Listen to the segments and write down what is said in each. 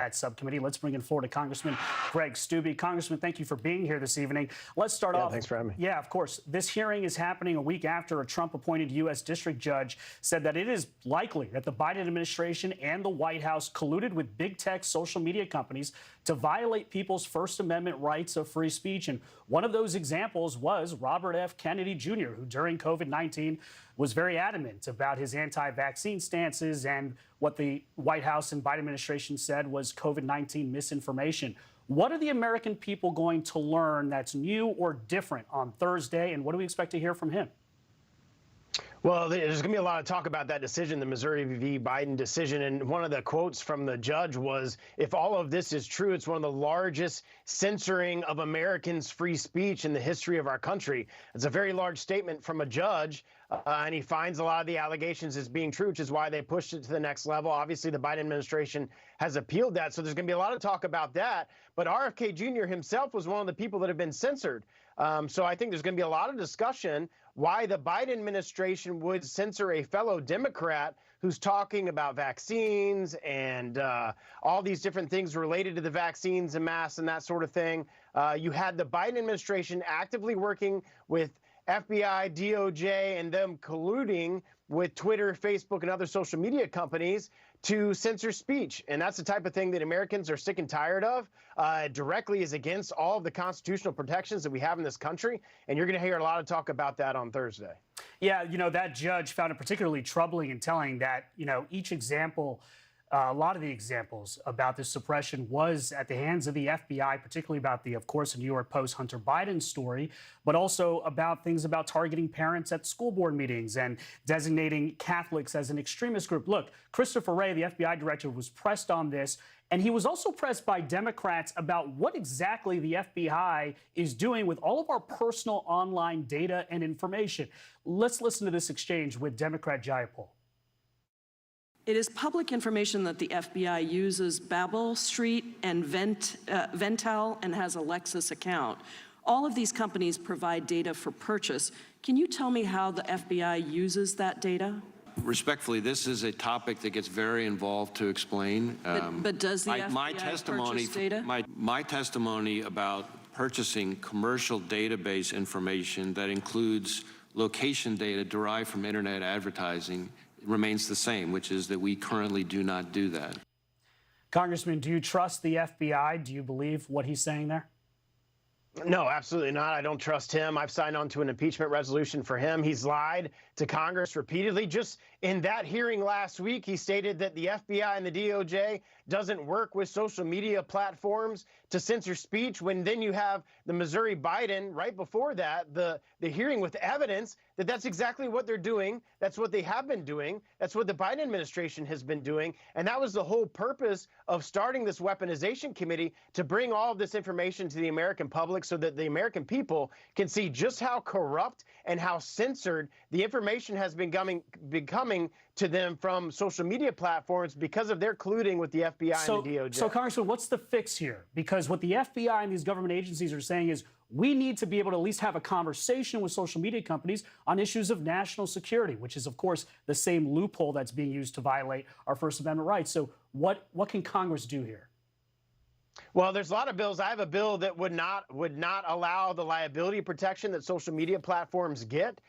that subcommittee. Let's bring in Florida Congressman Greg Steube. Congressman, thank you for being here this evening. Let's start off. Thanks for having me. Yeah, of course. This hearing is happening a week after a Trump-appointed U.S. district judge said that it is likely that the Biden administration and the White House colluded with big tech social media companies to violate people's First Amendment rights of free speech. And one of those examples was Robert F. Kennedy Jr., who during COVID-19 was very adamant about his anti-vaccine stances and what the White House and Biden administration said was COVID-19 misinformation. What are the American people going to learn that's new or different on Thursday, and what do we expect to hear from him? Well, there's going to be a lot of talk about that decision, the Missouri v. Biden decision. And one of the quotes from the judge was, if all of this is true, it's one of the largest censoring of Americans' free speech in the history of our country. It's a very large statement from a judge, and he finds a lot of the allegations as being true, which is why they pushed it to the next level. Obviously, the Biden administration has appealed that, so there's going to be a lot of talk about that. But RFK Jr. himself was one of the people that have been censored. So I think there's going to be a lot of discussion why the Biden administration would censor a fellow Democrat who's talking about vaccines and all these different things related to the vaccines and masks and that sort of thing. You had the Biden administration actively working with FBI, DOJ, and them colluding with Twitter, Facebook, and other social media companies to censor speech. And that's the type of thing that Americans are sick and tired of. Directly is against all of the constitutional protections that we have in this country. And you're going to hear a lot of talk about that on Thursday. Yeah, that judge found it particularly troubling and telling that, each example, a lot of the examples about this suppression was at the hands of the FBI, particularly about the, of course, New York Post Hunter Biden story, but also about things about targeting parents at school board meetings and designating Catholics as an extremist group. Look, Christopher Wray, the FBI director, was pressed on this, and he was also pressed by Democrats about what exactly the FBI is doing with all of our personal online data and information. Let's listen to this exchange with Democrat Jayapal. It is public information that the FBI uses Babel Street and Ventel and has a Lexus account. All of these companies provide data for purchase. Can you tell me how the FBI uses that data? Respectfully, this is a topic that gets very involved to explain. But does the FBI purchase data? My testimony about purchasing commercial database information that includes location data derived from internet advertising remains the same, which is that we currently do not do that. Congressman, do you trust the FBI? Do you believe what he's saying there? No, absolutely not. I don't trust him. I've signed on to an impeachment resolution for him. He's lied to Congress repeatedly. Just in that hearing last week, he stated that the FBI and the DOJ doesn't work with social media platforms to censor speech, when then you have the Missouri Biden right before that, the hearing with evidence that that's exactly what they're doing. That's what they have been doing. That's what the Biden administration has been doing. And that was the whole purpose of starting this weaponization committee, to bring all of this information to the American public so that the American people can see just how corrupt and how censored the information has been becoming to them from social media platforms because of their colluding with the FBI and the DOJ. So, Congressman, what's the fix here? Because what the FBI and these government agencies are saying is we need to be able to at least have a conversation with social media companies on issues of national security, which is, of course, the same loophole that's being used to violate our First Amendment rights. So what can Congress do here? Well, there's a lot of bills. I have a bill that would not allow the liability protection that social media platforms get.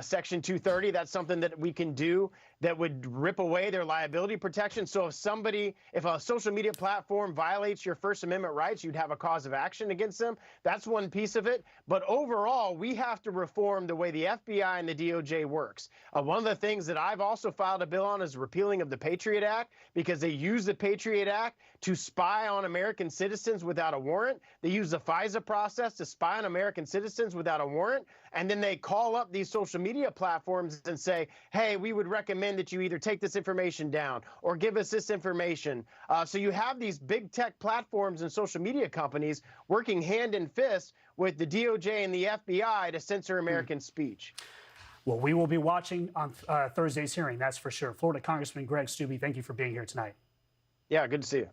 Section 230, that's something that we can do that would rip away their liability protection. So if a social media platform violates your First Amendment rights, you'd have a cause of action against them. That's one piece of it. But overall, we have to reform the way the FBI and the DOJ works. One of the things that I've also filed a bill on is repealing of the Patriot Act, because they use the Patriot Act to spy on American citizens without a warrant. They use the FISA process to spy on American citizens without a warrant. And then they call up these social media platforms and say, hey, we would recommend that you either take this information down or give us this information. So you have these big tech platforms and social media companies working hand in fist with the DOJ and the FBI to censor American speech. Well, we will be watching on Thursday's hearing, that's for sure. Florida Congressman Greg Steube, thank you for being here tonight. Yeah, good to see you.